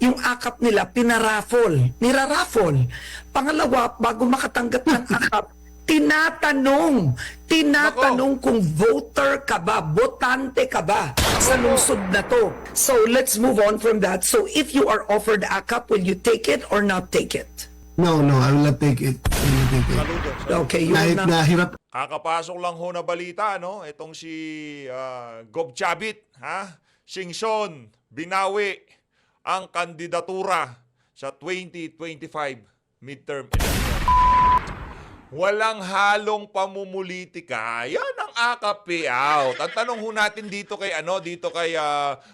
yung akap nila pinaraffle, niraraffle. Pangalawa, bago makatanggap ng akap, tinatanong kung voter ka ba, botante ka ba sa lungsod na to. So let's move on from that. So if you are offered akap, will you take it or not take it? No, I will not take it. I will not take it. Okay, you will Kahit not. nahirap Kakapasok lang ho na balita, no? Itong si Gob Chabit, ha? Singson, binawi ang kandidatura sa 2025 midterm election. Walang halong pamumulitika. Yan ang AKAP payout. Ang tanong ho natin dito kay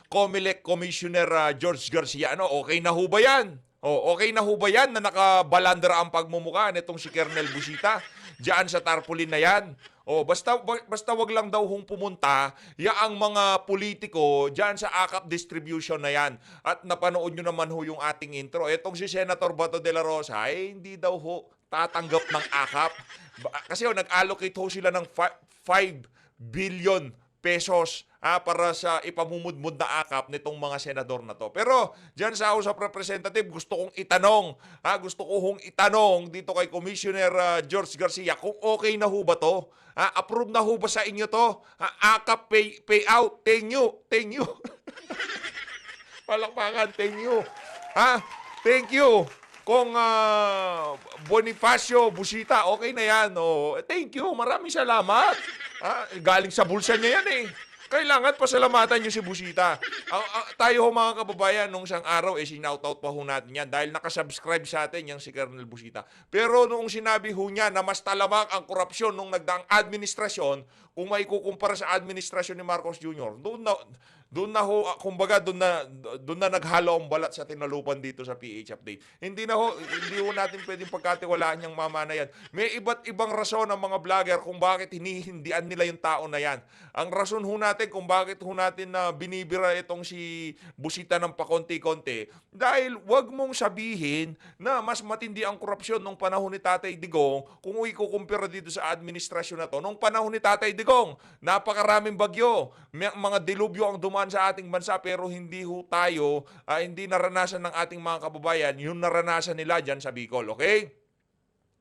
COMELEC Commissioner George Garcia, okay na ho ba yan? Okay na ho ba yan na nakabalandra ang pagmumukha nitong si Colonel Busita diyan sa tarpaulin na yan? Basta wag lang daw hong pumunta yaang mga politiko diyan sa AKAP distribution na yan. At napanood nyo naman ho yung ating intro. Etong si Senator Bato de la Rosa, hindi daw ho tatanggap ng AKAP. Kasi nag-allocate ho sila ng 5 billion pesos para sa ipamumudmud na AKAP nitong mga senador na to. Pero dyan sa House of Representatives, gusto kong itanong dito kay Commissioner George Garcia kung okay na ho ba to? Approve na ho ba sa inyo to? AKAP payout, thank you. Palakpakan, thank you. Thank you. Kung Bonifacio Busita, okay na yan. Thank you, maraming salamat. Galing sa bulsa niya yan eh. Kailangan pasalamatan niyo si Busita. Tayo ho mga kababayan, nung isang araw, sinoutout pa ho natin yan dahil nakasubscribe sa atin yung si Colonel Busita. Pero noong sinabi ho niya na mas talamak ang korupsyon nung nagdaang administrasyon, kung may kukumpara sa administrasyon ni Marcos Jr., doon na naghalo ang balat sa tinalupan dito sa PH Update. Hindi ho natin pwedeng pagkatiwalaan yung mama na yan. May iba't ibang rason ang mga vlogger kung bakit hinihindian nila yung tao na yan. Ang rason ho natin kung bakit ho natin na binibira itong si Busita ng pakonti-konti, dahil wag mong sabihin na mas matindi ang korupsyon nung panahon ni Tatay Digong kung ikukumpira dito sa administrasyon na to. Nung panahon ni Tatay Digong, napakaraming bagyo, mga dilubyo ang dumaan sa ating bansa, pero hindi ho tayo, hindi naranasan ng ating mga kababayan yung naranasan nila dyan sa Bicol, okay?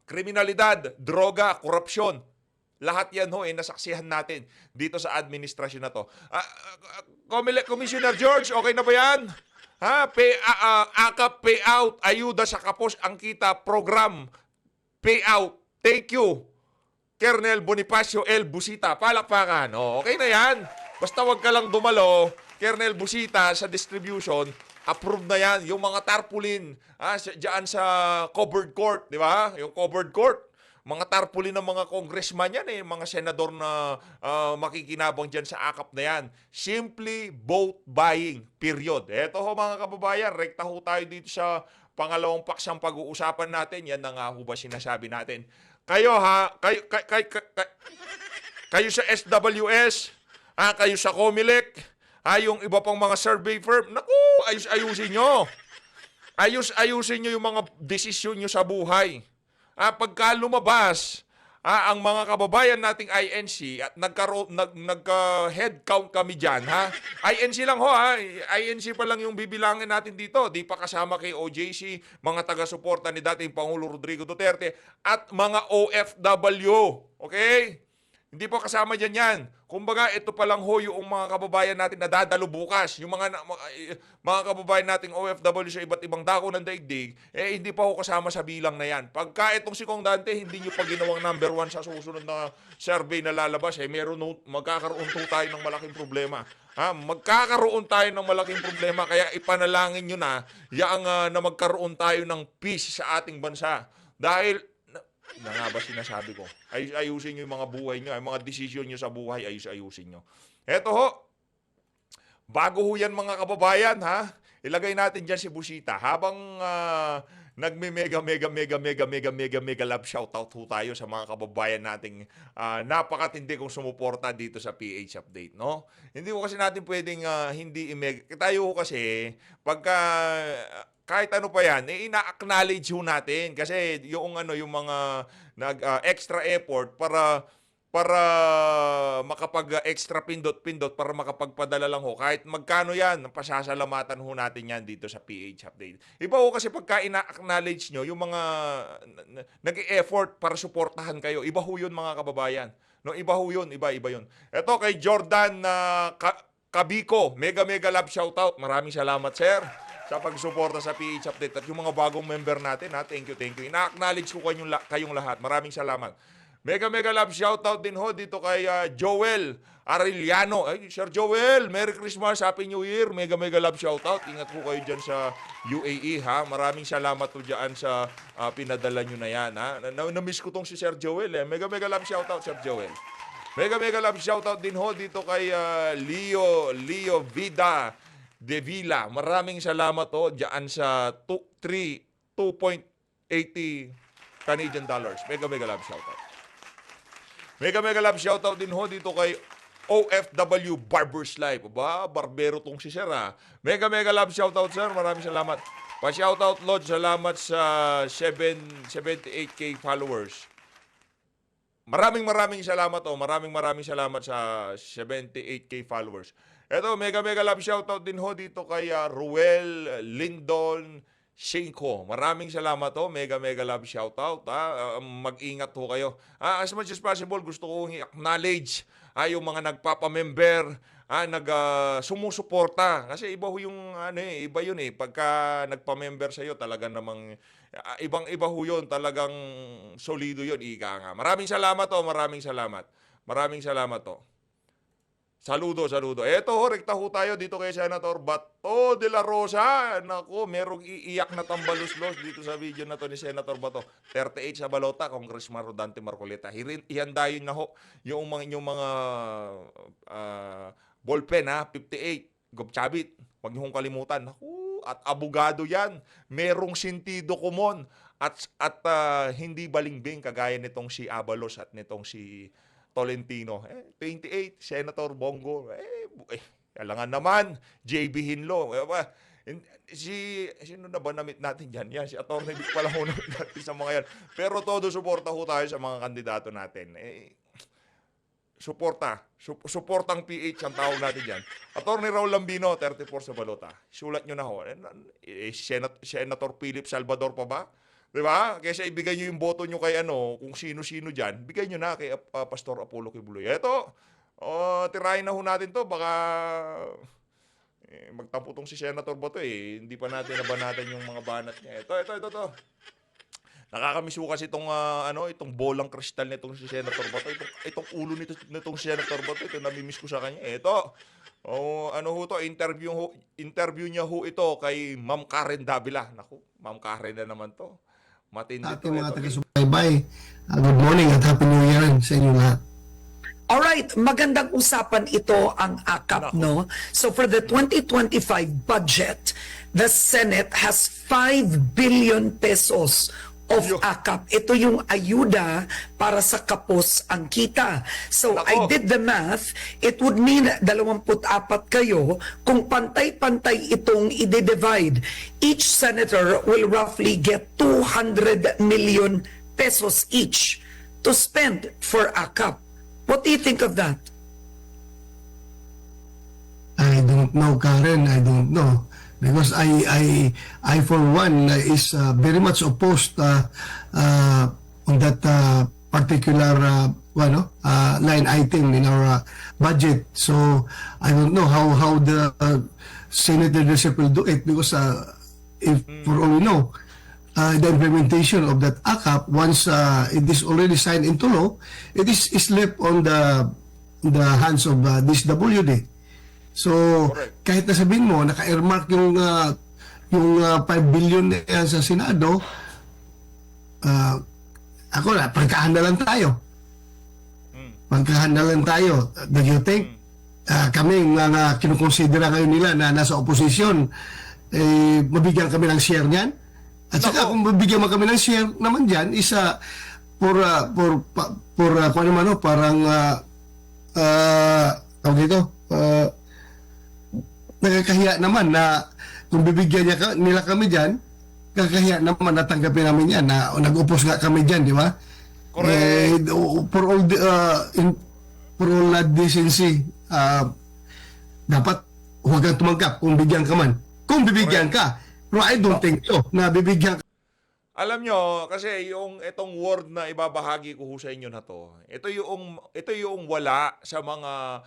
Kriminalidad, droga, korupsyon, lahat yan ho nasaksihan natin dito sa administrasyon na to. Commissioner George, okay na ba yan? AKAP payout, ayuda sa kapos ang kita program, payout, thank you. Colonel Bonifacio L. Busita, palakpakan. Okay na yan. Basta wag ka lang dumalo, Colonel Busita, sa distribution, approve na yan. Yung mga tarpaulin, dyan sa covered court, di ba? Yung covered court. Mga tarpaulin ng mga congressman yan mga senador na makikinabang dyan sa AKAP na yan. Simply vote buying, period. Eto ho mga kababayan, rekta ho tayo dito sa pangalawang paksang pag-uusapan natin. Yan na nga ho ba sinasabi natin. Kayo sa SWS, kayo sa COMELEC, yung iba pang mga survey firm, naku, ayusin nyo. Ayusin nyo yung mga desisyon nyo sa buhay. Pagka lumabas ang mga kababayan nating INC at nagka-head count kami dyan, INC lang ho, INC pa lang yung bibilangin natin dito. Di pa kasama kay OJC, mga taga-suporta ni dating Pangulo Rodrigo Duterte, at mga OFW. Okay? Hindi po kasama dyan yan. Kumbaga, ito pa lang ho yung mga kababayan natin na dadalo bukas. Yung mga kababayan nating OFW sa iba't ibang dako ng daigdig, hindi pa ho kasama sa bilang na yan. Pagka itong si Kong Dante, hindi nyo pa ginawang number 1 sa susunod na survey na lalabas, magkakaroon tayo ng malaking problema. Magkakaroon tayo ng malaking problema, kaya ipanalangin nyo na magkaroon tayo ng peace sa ating bansa. Dahil na nga ba sinasabi ko? Ayusin nyo yung mga buhay nyo, yung mga desisyon nyo sa buhay, ayusin nyo. Eto ho, bago ho yan mga kababayan, ilagay natin dyan si Busita. Habang nagme-mega love shoutout ho tayo sa mga kababayan nating napakatindi kong sumuporta dito sa PH Update, no? Hindi ko kasi natin pwedeng hindi i-mega. Tayo ho kasi, pagka kahit ano pa yan, ina-acknowledge ho natin kasi yung mga extra effort para para makapag-extra pindot-pindot para makapagpadala lang ho. Kahit magkano yan, pasasalamatan ho natin yan dito sa PH Update. Iba ho kasi pagka ina-acknowledge nyo, yung mga nag-e-effort para suportahan kayo, iba ho yun mga kababayan. No, iba ho yun, iba yun. Ito kay Jordan Kabiko, mega love shoutout. Maraming salamat, sir, sa pagsuporta sa PH Update. At yung mga bagong member natin, thank you. Ina-acknowledge ko kayong lahat. Maraming salamat. Mega love shoutout din ho dito kay Joel Arellano. Ay, Sir Joel, Merry Christmas, Happy New Year. Mega love shoutout. Ingat po kayo dyan sa UAE, ha. Maraming salamat po dyan sa pinadala nyo na yan, ha. Na-miss ko tong si Sir Joel, eh. Mega love shoutout, Sir Joel. Mega love shoutout din ho dito kay Leo Vida De Villa. Maraming salamat ho dyan sa 2.80 Canadian dollars. Mega love shoutout. Mega love shoutout din ho dito kay OFW Barbers Life. Aba, barbero tong si Sir, ha. Mega love shoutout, sir. Maraming salamat. Pa-shoutout, Lord. Salamat sa 78K followers. Maraming salamat, oh. Maraming salamat sa 78K followers. Ito, mega love shoutout din ho dito kay Ruel Lindon Shinko. Maraming salamat ho. Mega love shoutout. Mag-ingat ho kayo. As much as possible, gusto kong i-acknowledge yung mga nagpapamember, sumusuporta. Kasi iba ho yung, iba yun eh. Pagka nagpamember sa'yo, talaga namang, ibang-iba ho yun. Talagang solido yun. Ika nga. Maraming salamat ho. Maraming salamat ho. Saludo. Eto ho, rekta ho tayo dito kay Senator Bato de la Rosa. Naku, merong iiyak na tambaluslos dito sa video na to ni Senator Bato. 38 sa balota, Congressman Rodante Marcoleta. Ihandayin na ho yung mga ballpen, ha, 58. Gobchabit, huwag niyo hong kalimutan. Naku, at abogado yan. Merong sentido komon at hindi balingbing kagaya nitong si Abalos at nitong si Tolentino. 28, Senator Bongo. Alangan naman, JB Hinlo. Sino na ba namit natin dyan? Yan, si Atty. Vic pala ho namit natin sa mga yan. Pero todo suporta ho tayo sa mga kandidato natin. Suportang PH ang tawag natin dyan. Atty. Raul Lambino, 34 sa balota. Sulat nyo na ho. Senator Philip Salvador pa ba? Diba? Kaysa ibigay nyo yung boto nyo kay kung sino-sino dyan, bigay nyo na kay Pastor Apollo Kibuloy. Eto, tirahin na ho natin to. Baka magtampo tong si Senator Bato eh. Hindi pa natin nabanatan yung mga banat niya. Ito. Nakakamiss ho kasi itong bolang kristal nitong si Senator Bato. Itong ulo nitong Senator Bato. Ito, namimiss ko sa kanya. Ito, interview niya ho ito kay Ma'am Karen Davila. Naku, Ma'am Karen na naman to. Matindi to. Ating mga taga-subaybay, good morning at Happy New Year sa inyo lahat. Alright, magandang usapan ito ang AKAP, no? So for the 2025 budget, the Senate has 5 billion pesos of AKAP. Ito yung ayuda para sa kapos ang kita. So I did the math, it would mean 24 kayo kung pantay-pantay itong i-divide. Each senator will roughly get 200 million pesos each to spend for AKAP. What do you think of that? I don't know, Karen. I don't know. Because I for one, is very much opposed on that particular line item in our budget. So I don't know how the Senate leadership will do it because if for all we know, the implementation of that AKAP, once it is already signed into law, it is left on the hands of this WD. So, kahit na sabihin mo, naka-earmark yung 5 billion sa Senado, pagkahanda lang tayo. Pagkahanda lang tayo. Do you think, kami nga kinukonsidera ngayon nila na nasa oposisyon, mabigyan kami ng share niyan? At saka kung mabigyan mo kami ng share naman dyan, isa parang tawag dito, nakakahiya naman na kung bibigyan nila kami dyan, kakahiya naman natanggapin namin yan na nag-upos nga kami dyan, di ba? Correct. For all the, for all decency, dapat huwag kang tumanggap kung bigyan ka man. Kung bibigyan ka. Pero I don't think so, na bibigyan ka. Alam nyo, kasi yung itong word na ibabahagi ko ho sa inyo na to, ito yung wala sa mga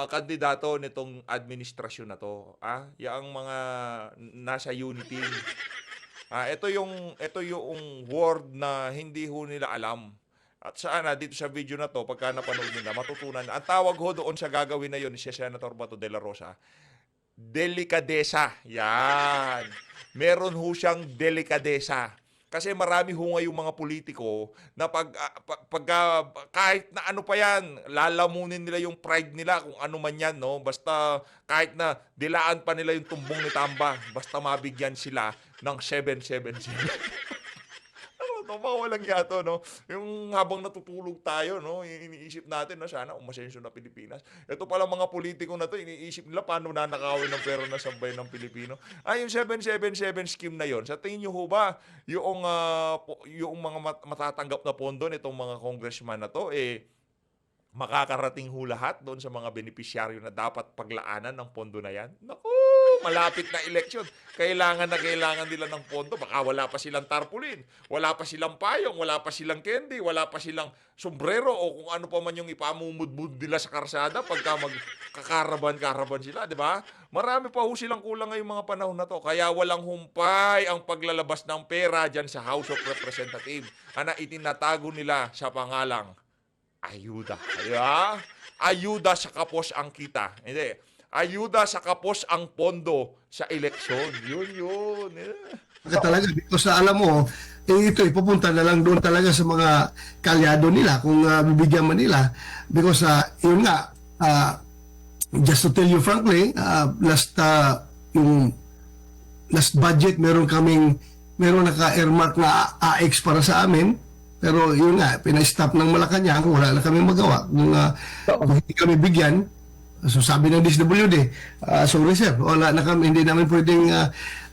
kandidato nitong administrasyon na to. Yung mga nasa unity. Ito yung word na hindi ho nila alam. At sana dito sa video na to, pagka napanood nila, matutunan. Ang tawag ho doon sa gagawin na yun si Senator Bato de la Rosa, delikadesa. Yan. Meron ho siyang delikadesa. Kasi marami ho ngayong mga politiko na kahit na ano pa yan, lalamunin nila yung pride nila kung ano man yan, no? Basta kahit na dilaan pa nila yung tumbong ni Tamba, basta mabigyan sila ng 777. Walang yato, no? Yung habang natutulog tayo, no? Iniisip natin na sana umasenso na Pilipinas. Ito pala mga politiko na to, iniisip nila paano nanakawin ng pera na sabay ng Pilipino. Yung 777 scheme na yon, sa tingin nyo ho ba, yung mga matatanggap na pondo nitong mga congressman na to, makakarating ho lahat doon sa mga benepisyaryo na dapat paglaanan ng pondo na yan? Naku, malapit na eleksyon. Kailangan nila ng pondo. Baka wala pa silang tarpaulin, wala pa silang payong, wala pa silang candy, wala pa silang sombrero o kung ano pa man yung ipamumudmud nila sa karsada pagka magkakaraban sila, di ba? Marami pa ho silang kulang ngayong mga panahon na to. Kaya walang humpay ang paglalabas ng pera dyan sa House of Representatives. Itinatago nila sa pangalang ayuda. Diba? Ayuda sa kapos ang kita. Hindi. Ayuda sa kapos ang pondo sa eleksyon. Yun. Talaga, because alam mo, ito ipupunta na lang doon talaga sa mga kalyado nila kung bibigyan man nila. Because yun nga, just to tell you frankly, yung last budget, meron naka-earmark na AX para sa amin. Pero yun nga, pina-stop ng Malacanang, wala na kami magawa. Kung hindi kami bigyan, so sabi ng DSWD, sorry sir, wala na kami, hindi namin pwedeng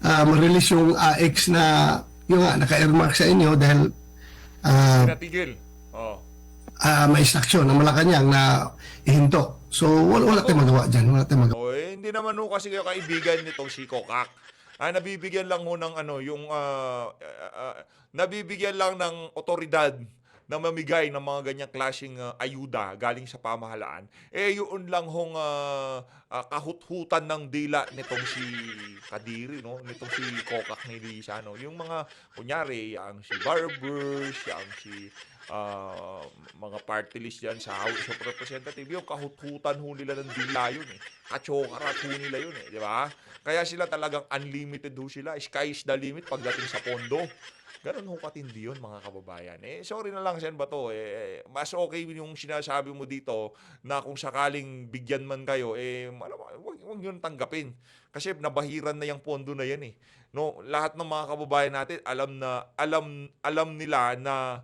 ma-release yung AX na yung nga, naka-earmark sa inyo dahil Natigil. may instruction ng Malacanang na ihinto. So wala tayong magawa dyan, wala tayong magawa. Hindi naman ho kasi kayo kaibigan nitong si Kokak. Nabibigyan lang ho ng nabibigyan lang ng otoridad na mamigay ng mga ganyang klaseng ayuda galing sa pamahalaan. Yun lang hong kahuthutan ng dila nitong si Kadiri, no? Nitong si Kokak ni Lisa, no? Yung mga, kunyari, ang si Barbers, ang si mga party list dyan sa House of Representatives, yung kahuthutan ho nila ng dila yun, Kachokarat ho nila yun, di ba? Kaya sila talagang unlimited ho sila. Sky is the limit pagdating sa pondo. Ganun ho katindi yun, mga kababayan. Sorry na lang, Sen Bato. Mas okay yung sinasabi mo dito na kung sakaling bigyan man kayo, huwag yun tanggapin. Kasi nabahiran na yung pondo na yan, No, lahat ng mga kababayan natin, alam nila na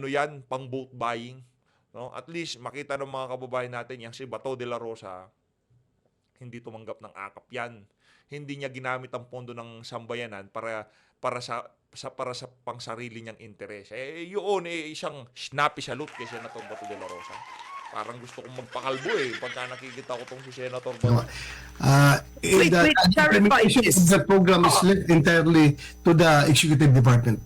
yan, pang vote buying. No? At least, makita ng mga kababayan natin, yung si Bato de la Rosa, hindi tumanggap ng akap yan. Hindi niya ginamit ang pondo ng sambayanan para sa pangsarili niyang interes. Yun isang snappy salute kay Senator Bato de la Rosa. Parang gusto kong magpakalbo pagka nakikita ko tong si Senator Bato. Wait, clarify this. The program is left entirely to the executive department.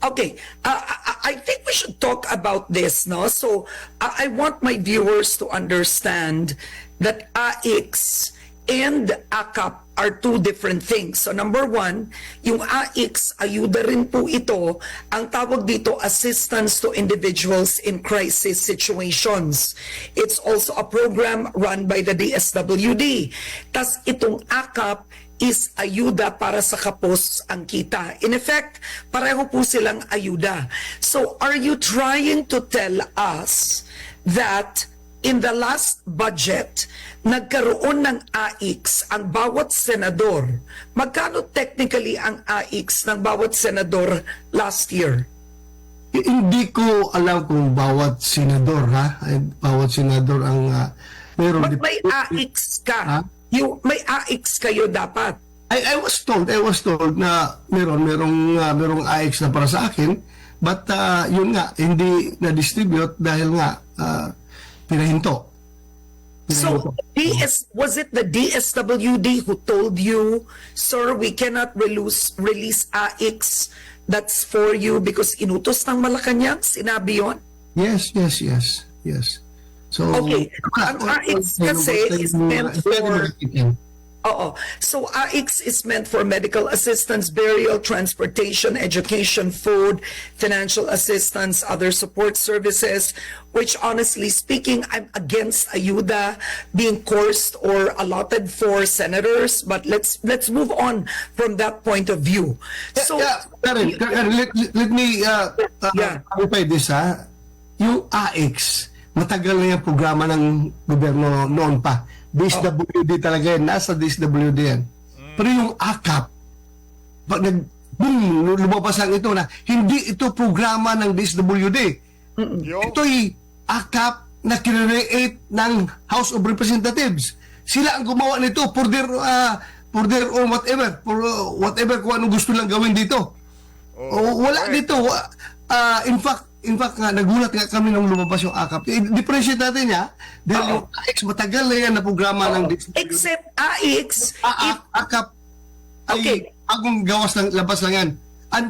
Okay, I think we should talk about this, no? So, I want my viewers to understand that AX and AKAP are two different things. So number one, yung AX, ayuda rin po ito, ang tawag dito, assistance to individuals in crisis situations. It's also a program run by the DSWD. Tas itong AKAP is ayuda para sa kapos ang kita. In effect, pareho po silang ayuda. So are you trying to tell us that in the last budget, nagkaroon ng AX ang bawat senador? Magkano technically ang AX ng bawat senador last year? Hindi ko alam kung bawat senador, bawat senador ang meron. May AX ka. Ha? May AX kayo dapat. I was told na merong AX na para sa akin, but yun nga, hindi na-distribute dahil nga pinahinto. So, was it the DSWD who told you, sir, we cannot release AX that's for you because inutos ng Malacanang? Sinabi yon? Yes. So, Okay. Ang AX kasi is meant for... Oo. So, AX is meant for medical assistance, burial, transportation, education, food, financial assistance, other support services, which honestly speaking, I'm against ayuda being coursed or allotted for senators, but let's move on from that point of view. So, Karen, let me Yeah. clarify this, ha. Yung AX, matagal na yung programa ng gobyerno noon pa. DSWD talaga yan. Nasa DSWD yan. Pero yung AKAP, pag boom, lumabas lang ito na hindi ito programa ng DSWD. Yo. Ito'y AKAP na kinreate ng House of Representatives. Sila ang gumawa nito for their own whatever. For whatever kung anong gusto lang gawin dito. Wala dito. In fact nga, nagulat nga kami nung lumabas yung AKAP. I-differentiate natin niya dahil yung AX matagal na yan na programa ng except AX, AKAP ay Okay. agong gawas ng labas lang yan.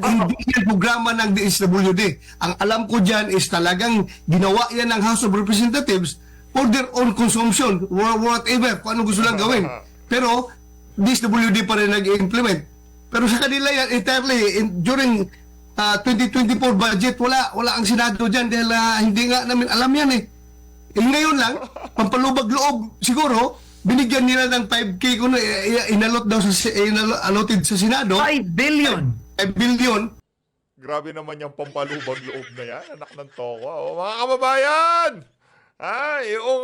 Hindi yan programa ng DSWD. Ang alam ko dyan is talagang ginawa yan ng House of Representatives for their own consumption, whatever, kung ano gusto lang gawin. Pero DSWD pa rin nag-implement. Pero sa kanila yan, entirely, during 2024 budget, wala ang Senado dyan dahil hindi nga namin alam yan eh. Ngayon lang, pampalubag loob, siguro, binigyan nila ng 5K kung inalot daw allotted sa Senado. 5 billion. 5 billion. Grabe naman yung pampalubag loob na yan. Anak ng toka. O, mga kababayan! Yung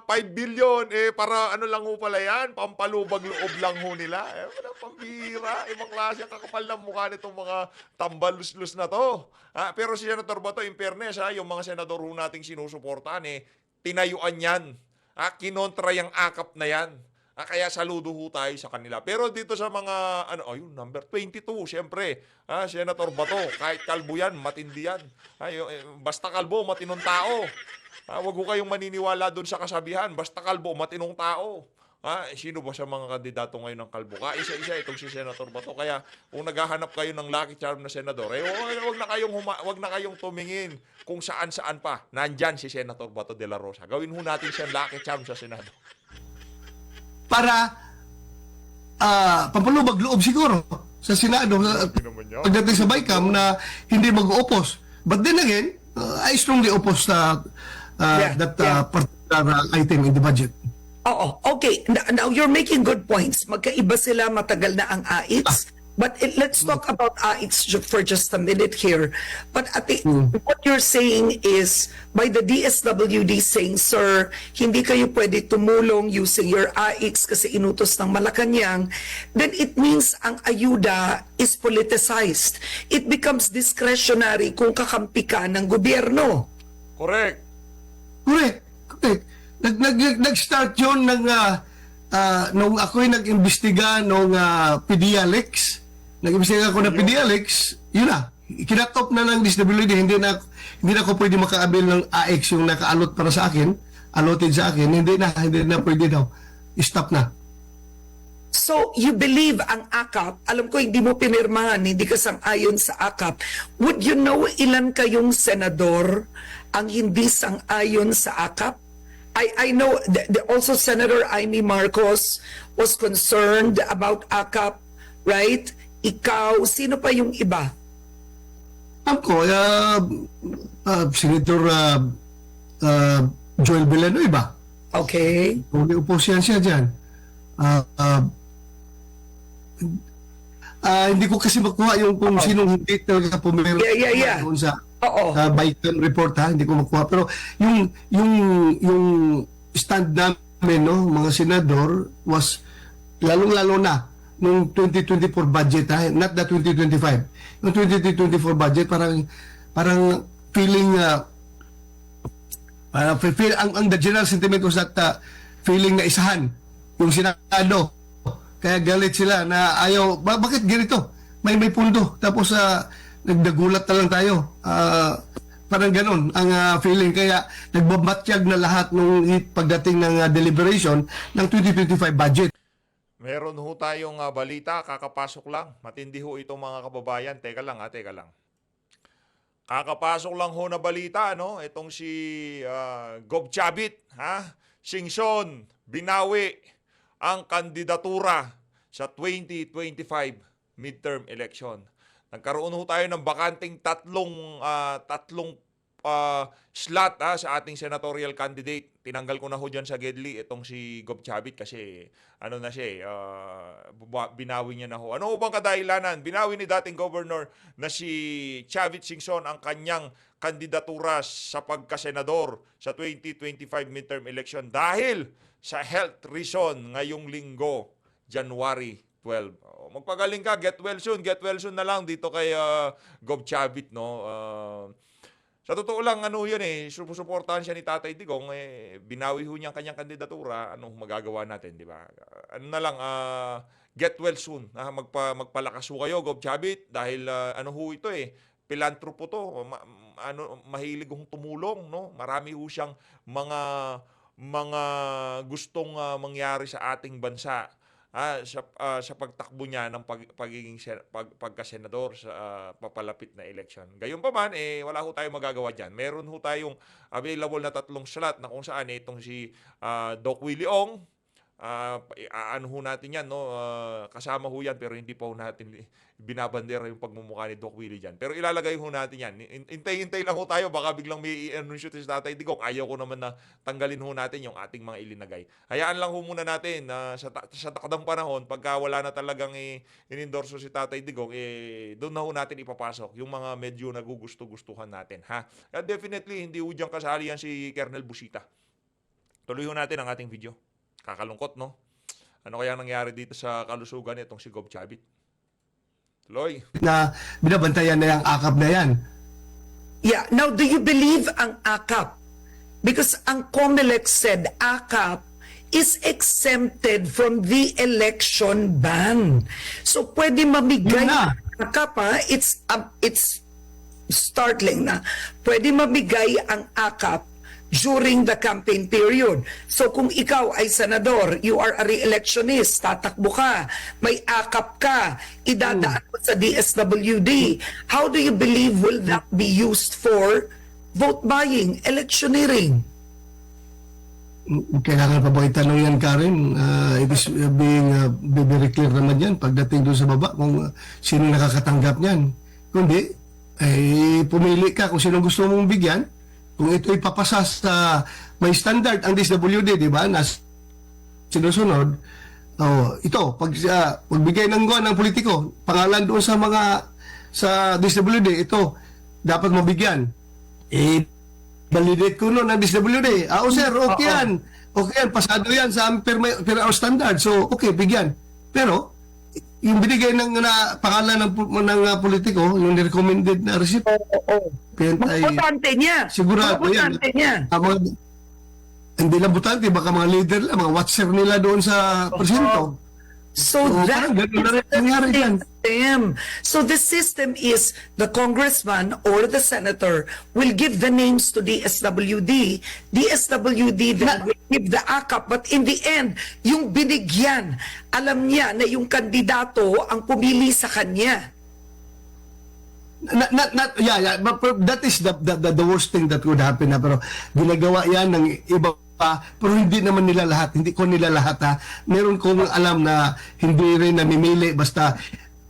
5 billion, para ano lang ho pala yan, pampalubag loob lang ho nila. Walang pambira. Ibang klase ang kakapal ng mukha nitong mga tambalus-lus na to. Pero si Senator Bato, in fairness, yung mga senador ho nating sinusuportahan, tinayuan yan. Kinontra yung AKAP na yan. Kaya saludo ho tayo sa kanila. Pero dito sa mga, number 22, siyempre, Senator Bato, kahit kalbo yan, matindi yan. Basta kalbo, matinong tao. Huwag ko kayong maniniwala doon sa kasabihan. Basta kalbo, matinong tao. Sino ba sa mga kandidato ngayon ng kalbo? Isa-isa itong si Senator Bato. Kaya kung naghahanap kayo ng lucky charm na senador, wag na kayong tumingin kung saan-saan pa. Nandyan si Senator Bato de la Rosa. Gawin ho natin siyang lucky charm sa Senado. Para pampalubag loob siguro sa Senado pagdating sa BICAM na hindi mag-oppose. But then again, I strongly oppose that particular item in the budget. Oo, okay. Now you're making good points. Magkaiba sila, matagal na ang AX. But let's talk about AX for just a minute here. But what you're saying is, by the DSWD saying, sir, hindi kayo pwede tumulong using your AX kasi inutos ng Malacanang, then it means ang ayuda is politicized. It becomes discretionary kung kakampi ka ng gobyerno. Correct. Nag-start yun nung ako'y nag-imbestiga nung PDLX. Nag-imbestiga ako ng PDLX, yun na. Kinatop na ng DSWD, hindi na ako pwede makaabil ng AX yung naka-allot para sa akin, allotted sa akin, hindi na pwede daw. Stop na. So, you believe ang AKAP, alam ko hindi mo pinirmahan, hindi ka sang-ayon sa AKAP. Would you know ilan kayong senador ang hindi sang-ayon sa AKAP? I know also Senator Amy Marcos was concerned about AKAP, right? Ikaw, sino pa yung iba? Ako, Senator Joel Villanueva. Okay. May oposyan siya dyan. Hindi ko kasi makuha yung kung sinong hindi talaga pumirma Yeah. doon sa Oo. BICAM report, hindi ko makuha. Pero yung stand namin, no, mga senador, was lalong-lalo na nung 2024 budget, not the 2025. Yung 2024 budget, parang feeling, ang the general sentiment was that feeling na isahan yung Senado Kaya galit sila na ayaw, bakit ganito? May pundo. Tapos nagdagulat na lang tayo. Parang ganun ang feeling. Kaya nagbabatyag na lahat nung pagdating ng deliberation ng 2025 budget. Meron ho tayong balita, kakapasok lang. Matindi ho itong mga kababayan. Teka lang. Kakapasok lang ho na balita, no? Itong si Gob Chavit, Singson, binawi ang kandidatura sa 2025 midterm election. Nagkaroon ho tayo ng bakanting tatlong slot sa ating senatorial candidate. Tinanggal ko na ho dyan sa Gedli itong si Gob Chavit kasi binawi niya na ho. Ano ho bang kadahilanan? Binawi ni dating governor na si Chavit Singson ang kanyang kandidatura sa pagkasenador sa 2025 midterm election dahil sa health reason ngayong linggo, January 12. Magpagaling ka, get well soon na lang dito kay Gob Chavit, no? Sa totoo lang, yun susuportahan siya ni Tatay Digong, binawi ho niya ang kanyang kandidatura, anong magagawa natin, di ba? Get well soon, magpalakas ho kayo, Gob Chavit, dahil ito pilantropo to, mahilig hong tumulong, no? Marami ho siyang mga gustong mangyari sa ating bansa. Sa pagtakbo niya ng pagkasenador sa papalapit na election. Gayunpaman, wala ho tayong magagawa dyan. Meron ho tayong available na 3 slot na kung saan itong si Doc Willie Ong, ho natin yan, no? Kasama ho yan pero hindi pa ho natin binabandera yung pagmumukha ni Doc Willie dyan. Pero ilalagay ho natin yan. Hintay lang ho tayo, baka biglang may i-anunsyo sa Tatay Digong. Ayaw ko naman na tanggalin ho natin yung ating mga ilinagay. Hayaan lang ho muna natin sa takdang panahon, pagka wala na talagang inendorso si Tatay Digong, doon na ho natin ipapasok yung mga medyo nagugusto-gustuhan natin. Kaya definitely, hindi ho dyan kasali yan si Colonel Busita. Tuloy ho natin ang ating video. Kakalungkot, no? Ano kaya nangyari dito sa kalusugan itong si Gob Chavit? Tuloy. Na binabantayan na yung AKAP na yan. Yeah. Now, do you believe ang AKAP? Because ang COMELEC said AKAP is exempted from the election ban. So, pwede mamigay Yun na. ang AKAP, it's startling na. Pwede mamigay ang AKAP during the campaign period. So kung ikaw ay senador, you are a re-electionist, tatakbo ka, may akap ka, idadaan mo sa DSWD, how do you believe will that be used for vote buying, electioneering? Kailangan pa ba itanong yan, Karen? It is being very clear naman yan pagdating doon sa baba kung sino nakakatanggap niyan. Kundi, pumili ka kung sino gusto mong bigyan. Kung ito ipapasa sa may standard ang DSWD, di ba, na sinusunod, ito, pagbigay ng guwan ng politiko, pangalan doon sa DSWD, ito, dapat mabigyan. Validate ko noon ng DSWD. Sir, okay yan. Okay yan, pasado yan sa per our standard. So, okay, bigyan. Pero, yung binigay ng pangalan ng politiko, yung recommended na receipt, Butante niya. sigurado yan. Butante niya. Hindi lang butante, baka mga leader lang, mga watcher nila doon sa presinto. So that parang ganun na rin nangyari dyan. system. So the system is the congressman or the senator will give the names to DSWD. DSWD then will give the AKAP. But in the end, yung binigyan, alam niya na yung kandidato ang pumili sa kanya. But that is the worst thing that would happen na, pero ginagawa yan ng iba pa, pero hindi naman nila lahat, hindi ko nila lahat meron kong alam na hindi rin namimili, basta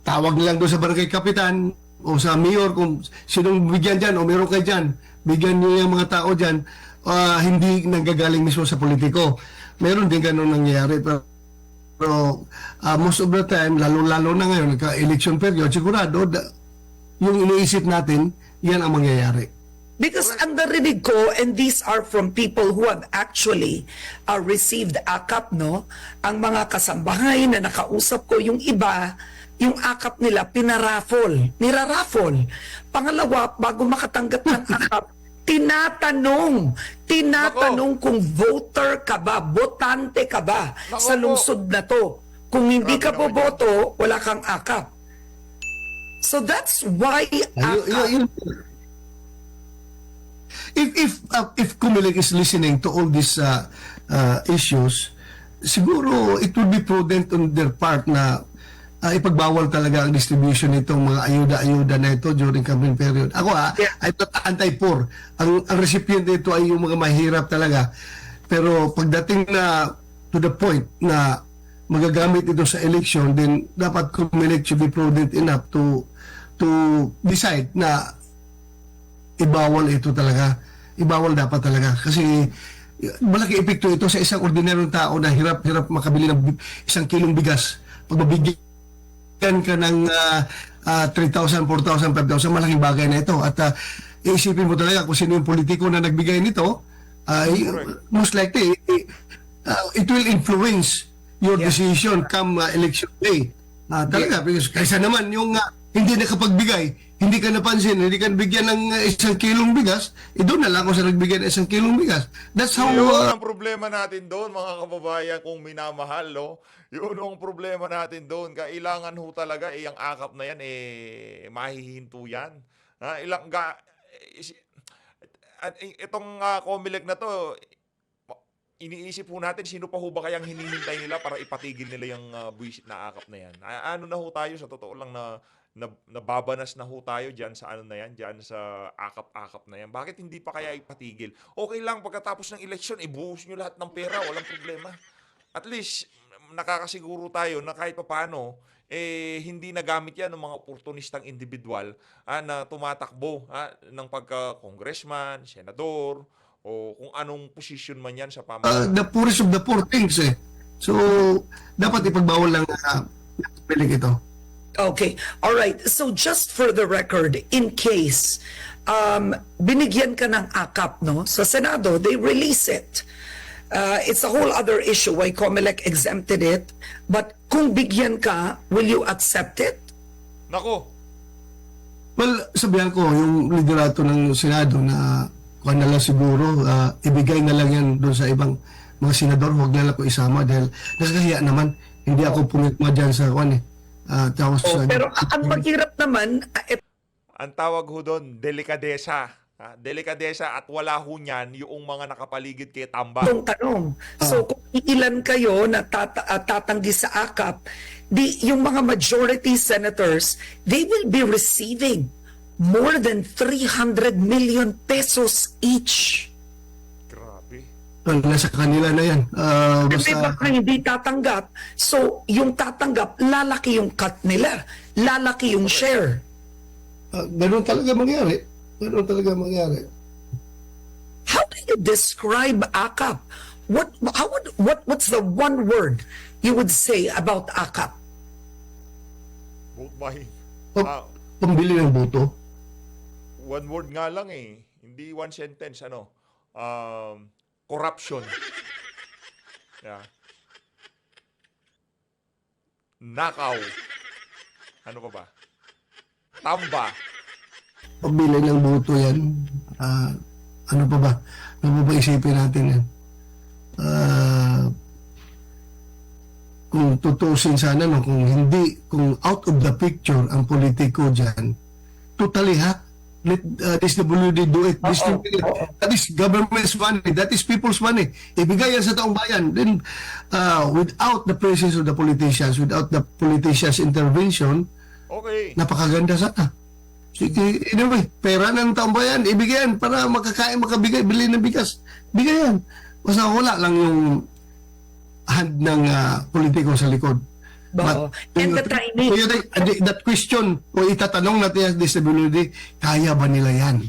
tawag nilang doon sa barangay kapitan o sa mayor kung sinong bigyan dyan o meron kayo dyan, bigyan niyo yung mga tao dyan, hindi nanggagaling mismo sa politiko. Meron din ganun nangyayari, pero most of the time, lalo na ngayon, nagka-election period, sigurado yung iniisip natin, yan ang mangyayari. Because ang narinig ko, and these are from people who have actually received AKAP, no? Ang mga kasambahay na nakausap ko, yung iba, yung AKAP nila, niraraffle. Pangalawa, bago makatanggap ng AKAP, tinatanong kung voter ka ba, botante ka ba sa lungsod na to. Kung hindi ka Grabe naman boboto, wala kang akap. So that's why akap. If Comelec is listening to all these issues, siguro it would be prudent on their part na ipagbawal talaga ang distribution nitong mga ayuda-ayuda na ito during campaign period. Ako Yeah. I'm not anti-poor. Ang recipient nito ay yung mga mahirap talaga. Pero pagdating na to the point na magagamit ito sa election, then dapat Comelec should be prudent enough to decide na ibawal ito talaga. Ibawal dapat talaga. Kasi malaki epekto ito sa isang ordinaryong tao na hirap-hirap makabili ng isang kilong bigas. Pag mabigyan ka ng 3,000, 4,000, 5,000, malaking bagay na ito. At iisipin mo talaga kung sino yung politiko na nagbigay nito, most likely, it will influence your decision come election day. Talaga, because kaysa naman yung hindi nakapagbigay, hindi ka napansin, hindi ka bigyan ng isang kilong bigas, doon na lang ako sa nagbigyan ng isang kilong bigas. That's how... Yun ang problema natin doon, mga kababayan, kung minamahal, no? Yun ang problema natin doon. Kailangan ho talaga, ang akap na yan, mahihinto yan. At itong Comelec na to, iniisip po natin, sino pa ho ba kayang hinihintay nila para ipatigil nila yung buwisit na akap na yan? Ano na ho tayo, sa totoo lang na nababanas na ho tayo dyan sa ano na yan, dyan sa akap-akap na yan. Bakit hindi pa kaya ipatigil? Okay lang, pagkatapos ng eleksyon, ibuhos nyo lahat ng pera, walang problema. At least, nakakasiguro tayo na kahit paano, hindi nagamit yan ng mga oportunistang individual na tumatakbo ng pagka-congressman, senador, o kung anong posisyon man yan sa pamahalaan. the poorest of the poor things eh. So, dapat ipagbawal lang Comelec ito. Okay. All right. So just for the record, in case binigyan ka ng akap, no? Sa Senado, they release it. It's a whole other issue why Comelec exempted it. But kung bigyan ka, will you accept it? Nako, Well, sabihan ko, yung liderato ng Senado na kung na lang siguro, ibigay na lang yan doon sa ibang mga senador, huwag na lang ko isama dahil naskahiya naman, hindi ako pumitma dyan sa kwan eh. Pero ang maghirap naman, ang tawag ho doon, delikadesa. Delikadesa at wala ho niyan yung mga nakapaligid kay Tamba. itong tanong. So kung ilan kayo na tatanggi sa akap, yung mga majority senators, they will be receiving more than 300 million pesos each. Grabe. Nasa kanila na yan. Kasi Basta, baka hindi tatanggap, so yung tatanggap, lalaki yung cut nila, lalaki yung share. ganun talaga mangyari. Ganun talaga mangyari. How do you describe akap? What's the one word you would say about akap? Vote buying. Pambili ng boto. One word nga lang hindi one sentence, corruption. Yeah. Nakaw. Ano pa ba? Tamba. Pambili ng boto yan. Ano pa ba? Ano pa ba isipin natin yan? Kung tutusin sana, no, kung out of the picture ang politiko dyan, totally let DSWD do it. Distribute it. That is government's money. That is people's money. Ibigay yan sa taong bayan. Then, without the presence of the politicians, without the politicians' intervention, Okay. napakaganda sana. Sige, anyway, pera ng taong bayan, ibigay yan para makakain, makabigay, bili ng bigas. Bigay yan. Basta wala lang yung hand ng politiko sa likod. Oo. And the timing. That question, kung itatanong natin sa disability, kaya ba nila yan?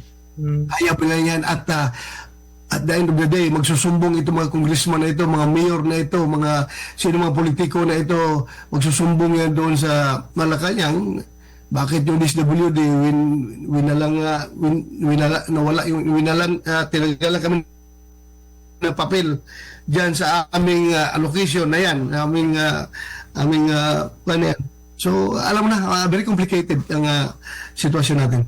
Kaya ba nila yan? At the end of the day, magsusumbong ito mga congressman na ito, mga mayor na ito, mga sino mga politiko na ito, magsusumbong yan doon sa Malacanang. Bakit yung DSWD tinanggalan kami ng papel diyan sa aming allocation na yan, aming plan yan. So alam mo na, very complicated ang sitwasyon natin.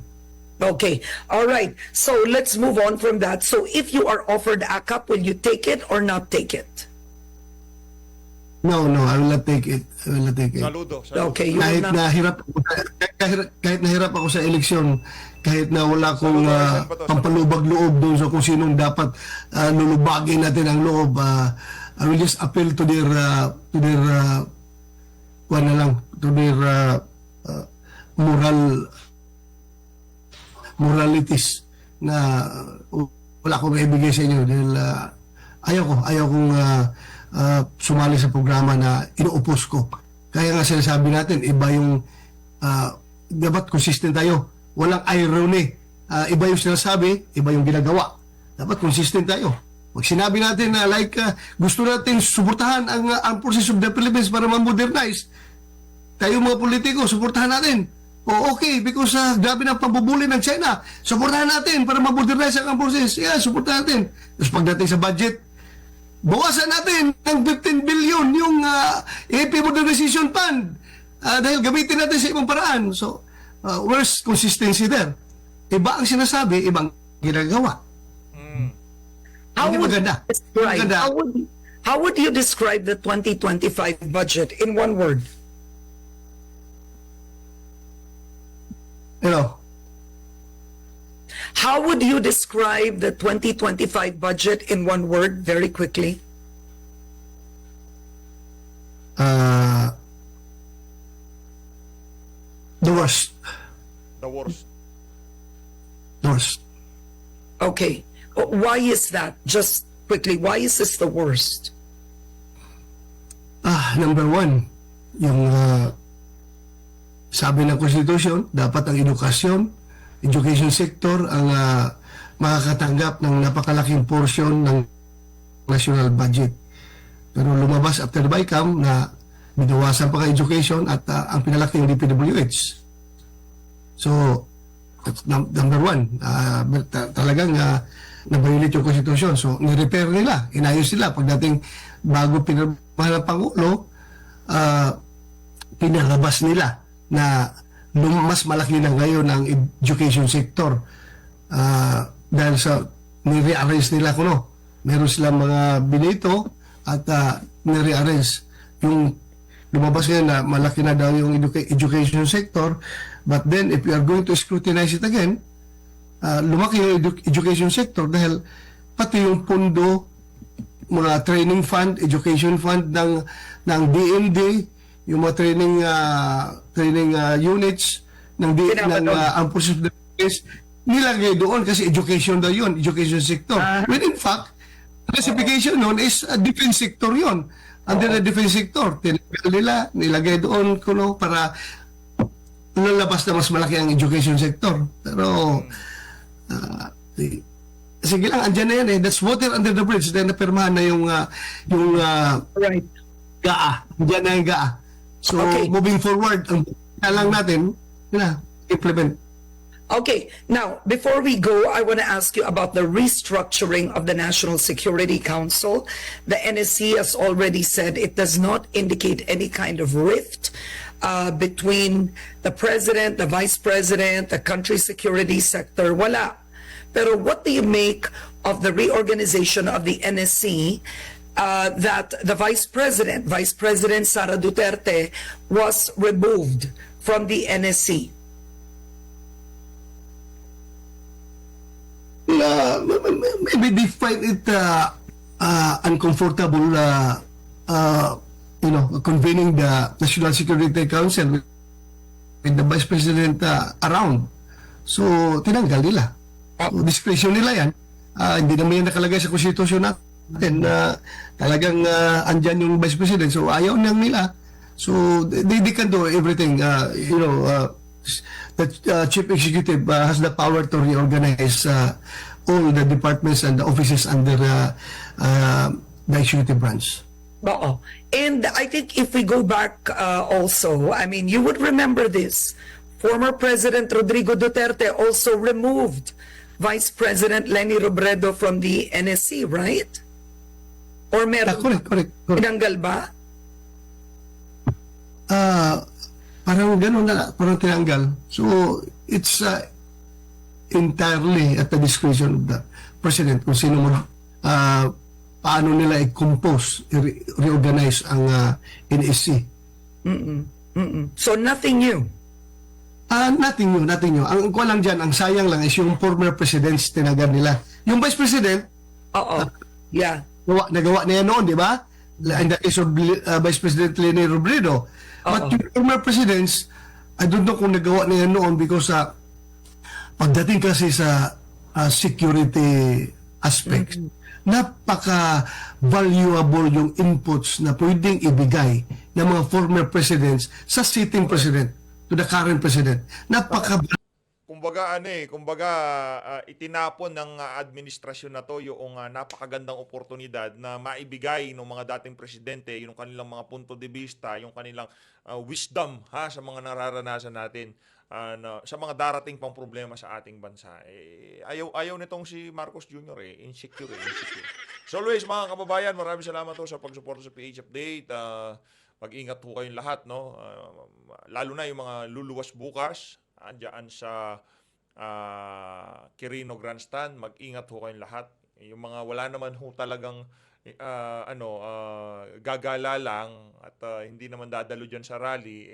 Okay. All right. So let's move on from that. So if you are offered AKAP, will you take it or not take it? No, I will not take it. I will not take it. Saludo. Okay, you will Kahit not. kahit nahirap ako sa eleksyon, kahit na wala akong Saan ba to? pampalubag loob doon sa kung sinong dapat lulubagin natin ang loob, I will just appeal to their moralities na wala akong maibigay sa inyo dahil ayaw kong sumali sa programa na inuupos ko. Kaya nga sinasabi natin, iba yung dapat consistent tayo. Walang irony. Iba yung sinasabi, iba yung ginagawa. Dapat consistent tayo. Pag sinabi natin na gusto natin suportahan ang armed forces of the Philippines para ma-modernize, tayo mga politiko, suportahan natin. O okay, because grabe na pambubuli ng China, suportahan natin para ma-modernize ang armed forces. Yeah, suportahan natin. Tapos pagdating sa budget, bawasan natin ng 15 billion yung AP Modernization Fund dahil gamitin natin sa ibang paraan. So, where's consistency there? Iba ang sinasabi, ibang ginagawa. How Hindi would, maganda. you describe, Hindi maganda. how would you describe the 2025 budget in one word? You know, How would you describe the 2025 budget in one word very quickly? the worst. The worst. The worst. Okay. Why is that? Just quickly, why is this the worst? Number one, yung sabi ng Constitution, dapat ang education sector ang makakatanggap ng napakalaking portion ng national budget. Pero lumabas after the BICAM na binawasan pa ka education at ang pinalaki yung DPWH. So, that's number one. Talagang na-violate yung Constitution. So, ni-repair nila, inayos nila. Pagdating bago pinirmahan ng Pangulo, pinalabas nila na mas malaki na ngayon ang education sector dahil sa ni-rearrange nila kuno. Meron silang mga binito at ni-rearrange. Yung lumabas ngayon na malaki na daw yung education sector, but then if you are going to scrutinize it again, lumaki yung education sector dahil pati yung pondo, mga training fund, education fund ng DND, yung mga training units ng Armed Forces of the Philippines, nilagay doon kasi education daw yun, education sector. When in fact, classification nun is defense sector yun. Under the defense sector, tinaggal nila, nilagay doon kuno para lalabas na mas malaki ang education sector. Pero, sige lang, andyan na yan eh. That's water under the bridge. Dahil napirmahan na yung Right. GAA. Andyan na yung GAA. So, Okay. moving forward, ang lang natin, implement. Okay, now, before we go, I want to ask you about the restructuring of the National Security Council. The NSC has already said it does not indicate any kind of rift between the president, the vice president, the country security sector. Wala. Pero what do you make of the reorganization of the NSC that the Vice President Sara Duterte, was removed from the NSC? Maybe they find it uncomfortable convening the National Security Council with the Vice President around. So, tinanggal nila. So, discretion nila yan. Hindi naman yan nakalagay sa konstitusyon natin na talagang andyan yung Vice President. So, ayaw nang nila. So, they can do everything. The Chief Executive has the power to reorganize all the departments and the offices under the executive branch. Oo. And I think if we go back also, I mean, you would remember this. Former President Rodrigo Duterte also removed Vice President Leni Robredo from the NSC, right? Or meron? Correct. Tinanggal ba? Parang gano'n na, parang tinanggal. So, it's entirely at the discretion of the President kung sino mo paano nila i-compose, reorganize ang NSC. So nothing new. Nothing new. Ang ko lang dyan, ang sayang lang is yung former presidents tinagar nila. Yung vice president, Oo. Yeah. nagawa na yan noon, di ba? In the case of Vice President Leni Robredo. But yung former presidents, I don't know kung nagawa na yan noon because pagdating kasi sa security aspects, napaka-valuable yung inputs na pwedeng ibigay ng mga former presidents sa sitting president to the current president. Kumbaga itinapon ng administrasyon na to yung napakagandang oportunidad na maibigay ng mga dating presidente yung kanilang mga punto de vista, yung kanilang wisdom sa mga nararanasan natin sa mga darating pang problema sa ating bansa. Ayaw nitong si Marcos Jr. Insecure. So always mga kababayan, maraming salamat sa pagsuporta sa PH Update. Mag-ingat po kayong lahat, no? Lalo na yung mga luluwas bukas andyan sa Quirino Grandstand, mag-ingat ho kayong lahat. Yung mga wala naman ho talagang gagala lang at hindi naman dadalo dyan sa rally,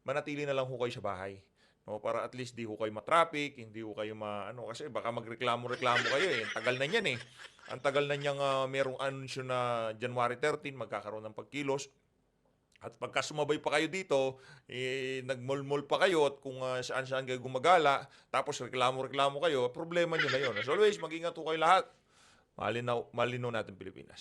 manatili na lang ho kayo sa bahay. No, para at least di ho kayo matraffic, hindi ho kayo kasi baka magreklamo-reklamo kayo Ang tagal na niyan Ang tagal na niyang merong anunsyo na January 13 magkakaroon ng pagkilos. At pagka sumabay pa kayo dito, nagmol-mol pa kayo at kung saan-saan kayo gumagala, tapos reklamo-reklamo kayo, problema nyo na yun. As always, mag-ingat po kayo lahat. Malinaw natin Pilipinas.